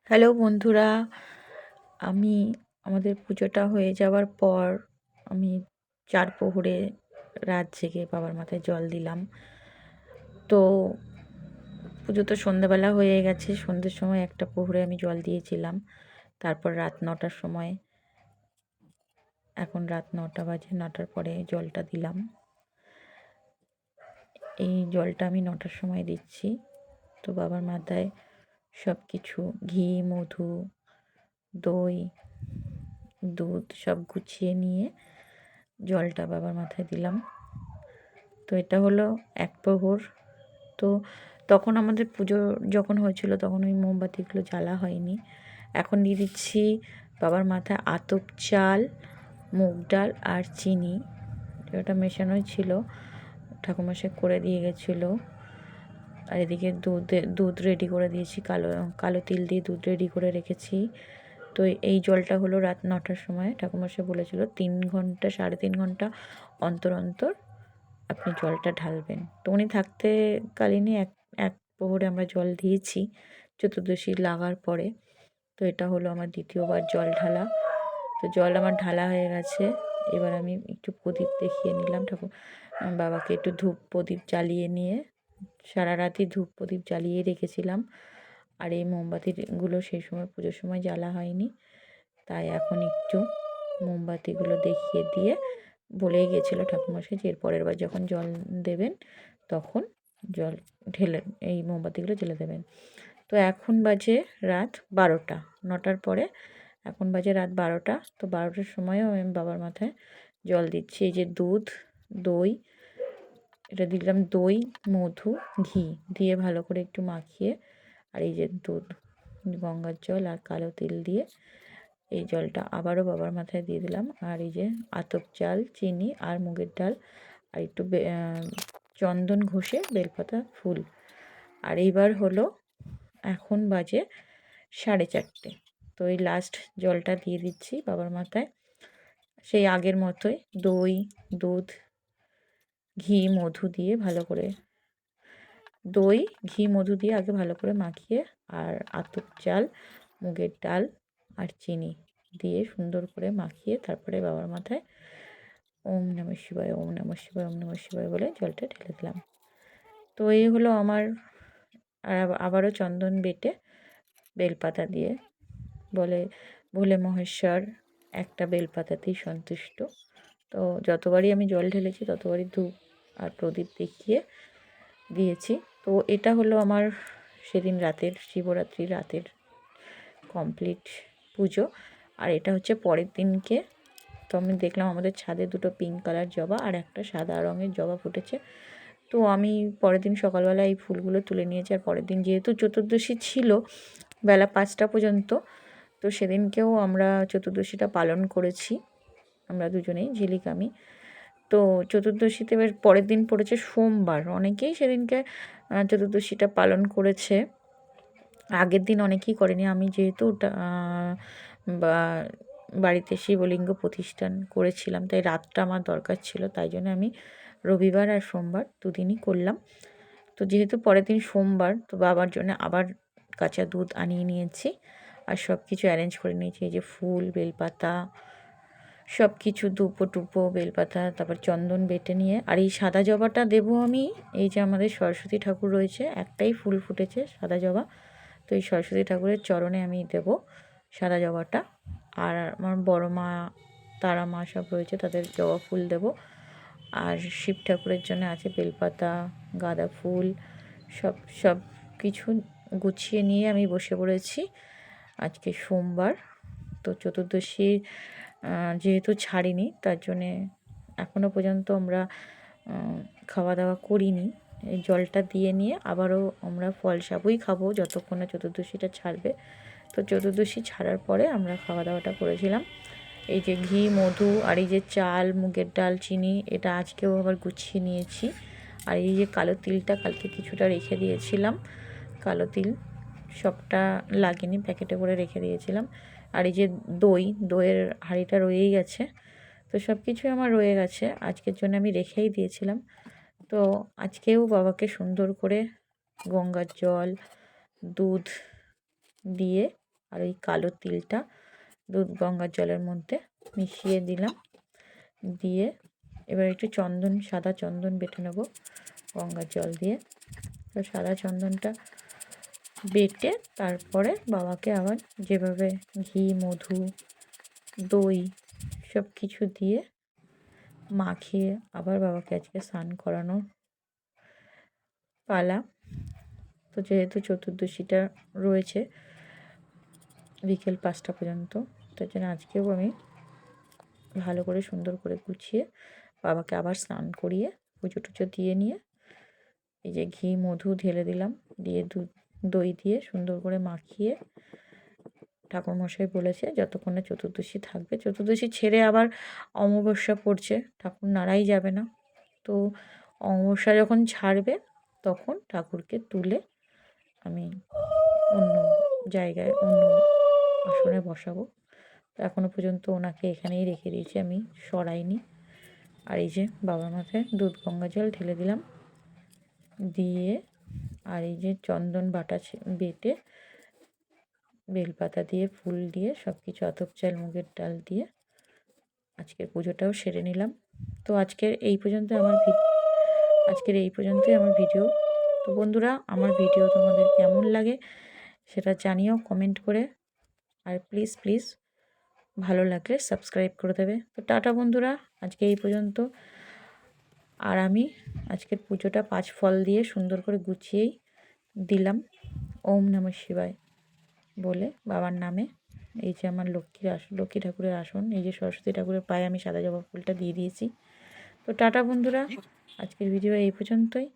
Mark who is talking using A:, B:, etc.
A: Hello বন্ধুরা, আমি আমাদের পুজোটা হয়ে যাওয়ার পর আমি ৪ প্রহরে রাত জেগে বাবার মাথায় জল দিলাম। তো পুজো তো সন্ধ্যাবেলা হয়ে গেছে, সন্ধ্যের সময় একটা প্রহরে আমি জল দিয়েছিলাম। তারপর রাত ৯টার সময়, এখন রাত ৯টা বাজে, ৯টার পরে জলটা দিলাম। এই জলটা আমি ৯টার সময় দিচ্ছি। তো বাবার মাথায় সব কিছু ঘি, মধু, দই, দুধ সব গুছিয়ে নিয়ে জলটা বাবার মাথায় দিলাম। তো এটা হলো এক প্রহর। তো তখন আমাদের পুজো যখন হয়েছিল তখন ওই মোমবাতিগুলো জ্বালা হয়নি। এখন দিয়ে দিচ্ছি বাবার মাথায় আতপ চাল, মুগ ডাল আর চিনি, এটা মেশানোই ছিল, ঠাকুরমশাই করে দিয়ে গেছিলো। আর এদিকে দুধ রেডি করে দিয়েছি, কালো কালো তিল দিয়ে দুধ রেডি করে রেখেছি। তো এই জলটা হলো রাত ৯টার সময়। ঠাকুরমশাই বলেছিল ৩ ঘন্টা ৩.৫ ঘন্টা অন্তর অন্তর আপনি জলটা ঢালবেন। তো উনি থাকতে কালীনই এক প্রহরে আমরা জল দিয়েছি চতুর্দশী লাগার পরে। তো এটা হলো আমার দ্বিতীয়বার জল ঢালা। তো জল আমার ঢালা হয়ে গেছে। এবার আমি একটু প্রদীপ দেখিয়ে নিলাম, বাবাকে একটু ধূপ প্রদীপ জ্বালিয়ে নিয়ে, সারা রাতই ধূপ প্রদীপ জ্বালিয়ে রেখেছিলাম। আর এই মোমবাতিগুলো সেই সময় পুজোর সময় জ্বালা হয়নি, তাই এখন একটু মোমবাতিগুলো দেখিয়ে দিয়ে বলেই গেছিলো ঠাকুরমশাই যে এর পরের বার যখন জল দেবেন তখন জল ঢেলে এই মোমবাতিগুলো জ্বেলে দেবেন। তো এখন বাজে রাত 12টা, 9টার পরে এখন বাজে রাত 12টা। তো 12টার সময়ও আমি বাবার মাথায় জল দিচ্ছি। এই যে দুধ, দই, এটা দিলাম, দই, মধু, ঘি দিয়ে ভালো করে একটু মাখিয়ে, আর এই যে দুধ, গঙ্গার জল আর কালো তিল দিয়ে এই জলটা আবারও বাবার মাথায় দিয়ে দিলাম। আর এই যে আতপ চাল, চিনি আর মুগের ডাল আর একটু চন্দন ঘষে বেলপাতা, ফুল। আর এইবার হলো এখন বাজে 4:30। তো এই লাস্ট জলটা দিয়ে দিচ্ছি বাবার মাথায়, সেই আগের মতোই দই, দুধ, ঘি, মধু দিয়ে ভালো করে, দই, ঘি, মধু দিয়ে আগে ভালো করে মাখিয়ে, আর আতপ চাল, মুগের ডাল আর চিনি দিয়ে সুন্দর করে মাখিয়ে তারপরে বাবার মাথায় ওম নমঃ শিবায়, ওম নমঃ শিবায়, ওম নমঃ শিবায় বলে জলটা ঢেলে দিলাম। তো এই হলো আমার। আর আবারও চন্দন বেটে বেলপাতা দিয়ে, বলে ভোলে মহেশ্বর একটা বেলপাতাতেই সন্তুষ্ট। তো যতবারই আমি জল ঢেলেছি ততবারই ধূপ আর প্রদীপ দেখিয়ে দিয়েছি। তো এটা হলো আমার সেদিন রাতের, শিবরাত্রি রাতের কমপ্লিট পুজো। আর এটা হচ্ছে পরের দিনকে। তো আমি দেখলাম আমাদের ছাদে 2টো পিঙ্ক কালার জবা আর একটা সাদা রঙের জবা ফুটেছে। তো আমি পরের দিন সকালবেলা এই ফুলগুলো তুলে নিয়েছি। আর পরের দিন যেহেতু চতুর্দশী ছিল বেলা 5টা পর্যন্ত, তো সেদিনকেও আমরা চতুর্দশীটা পালন করেছি, আমরা দুজনেই, ঝিলিক আমি। তো চতুর্দশীতে এবার পরের দিন পড়েছে সোমবার, অনেকেই সেদিনকে চতুর্দশীটা পালন করেছে, আগের দিন অনেকেই করেনি। আমি যেহেতু বা বাড়িতে শিবলিঙ্গ প্রতিষ্ঠান করেছিলাম, তাই রাতটা আমার দরকার ছিল, তাই জন্য আমি রবিবার আর সোমবার দুদিনই করলাম। তো যেহেতু পরের দিন সোমবার, তো বাবার জন্য আবার কাঁচা দুধ আনিয়ে নিয়েছি আর সব কিছু অ্যারেঞ্জ করে নিয়েছি। এই যে ফুল, বেলপাতা, সব কিছু, ধূপো টুপো, বেলপাতা, তারপর চন্দন বেটে নিয়ে। আর এই সাদা জবাটা দেবো আমি, এই যে আমাদের সরস্বতী ঠাকুর রয়েছে, একটাই ফুল ফুটেছে সাদা জবা, তো এই সরস্বতী ঠাকুরের চরণে আমি দেব সাদা জবাটা। আর আমার বড় মা, তারা মা সব রয়েছে, তাদের জবা ফুল দেব। আর শিব ঠাকুরের জন্য আছে বেলপাতা, গাঁদা ফুল, সব সব কিছু গুছিয়ে নিয়ে আমি বসে পড়েছি। আজকে সোমবার, তো চতুর্দশী যেহেতু ছাড়িনি, তার জন্যে এখনও পর্যন্ত আমরা খাওয়া দাওয়া করিনি। এই জলটা দিয়ে নিয়ে আবারও আমরা ফল সাবুই খাবো যতক্ষণ না চতুর্দশীটা ছাড়বে। তো চতুর্দশী ছাড়ার পরে আমরা খাওয়া দাওয়াটা করেছিলাম। এই যে ঘি, মধু আর এই যে চাল, মুগের ডাল, চিনি, এটা আজকেও আবার গুছিয়ে নিয়েছি। আর এই যে কালো তিলটা কালকে কিছুটা রেখে দিয়েছিলাম, কালো তিল সবটা লাগেনি, প্যাকেটে করে রেখে দিয়েছিলাম। আর এই যে দইয়ের হাঁড়িটা রয়েই গেছে। তো সব কিছুই আমার রয়ে গেছে, আজকের জন্য আমি রেখেই দিয়েছিলাম। তো আজকেও বাবাকে সুন্দর করে গঙ্গার জল, দুধ দিয়ে আর ওই কালো তিলটা দুধ গঙ্গার জলের মধ্যে মিশিয়ে দিলাম। দিয়ে এবার একটু চন্দন, সাদা চন্দন বেটে নেব গঙ্গার জল দিয়ে। তো সাদা চন্দনটা বেটে তারপরে বাবাকে আবার যেভাবে ঘি, মধু, দই সব কিছু দিয়ে মাখিয়ে আবার বাবাকে আজকে স্নান করানো পালা। তো যেহেতু চতুর্দশীটা রয়েছে বিকেল 5টা পর্যন্ত, তার জন্য আজকেও আমি ভালো করে সুন্দর করে গুছিয়ে বাবাকে আবার স্নান করিয়ে পুজো টুজো দিয়ে নিয়ে এই যে ঘি, মধু ঢেলে দিলাম, দিয়ে দুধ, দই দিয়ে সুন্দর করে মাখিয়ে ঠাকুরমশাই বলেছে যতক্ষণে চতুর্দশী থাকবে, চতুর্দশী ছেড়ে আবার অমাবস্যা পড়ছে, ঠাকুর নাড়াই যাবে না। তো অমাবস্যা যখন ছাড়বে তখন ঠাকুরকে তুলে আমি অন্য জায়গায়, অন্য আসনে বসাবো। তো এখনও পর্যন্ত ওনাকে এখানেই রেখে দিয়েছি, আমি সরাইনি। আর এই যে বাবার মাথায় দুধ গঙ্গা জল ঢেলে দিলাম, দিয়ে আর এই যে চন্দন বাটা বেটে বেলপাতা দিয়ে, ফুল দিয়ে সব কিছু, আতপ চাল, মুগের ডাল দিয়ে আজকের পুজোটাও সেরে নিলাম। তো আজকের এই পর্যন্তই আমার ভিডিও। তো বন্ধুরা, আমার ভিডিও তোমাদের কেমন লাগে সেটা জানিও কমেন্ট করে। আর প্লিজ প্লিজ ভালো লাগলে সাবস্ক্রাইব করে দেবে। তো টাটা বন্ধুরা, আজকে এই পর্যন্ত। আর আমি আজকের পুজোটা 5 ফল দিয়ে সুন্দর করে গুছিয়েই দিলাম, ওম নমঃ শিবায় বলে বাবার নামে। এই যে আমার লক্ষ্মী ঠাকুরের আসন, এই যে সরস্বতী ঠাকুরের পায়ে আমি সাদা জবা ফুলটা দিয়ে দিয়েছি। তো টাটা বন্ধুরা, আজকের ভিডিও এই পর্যন্তই।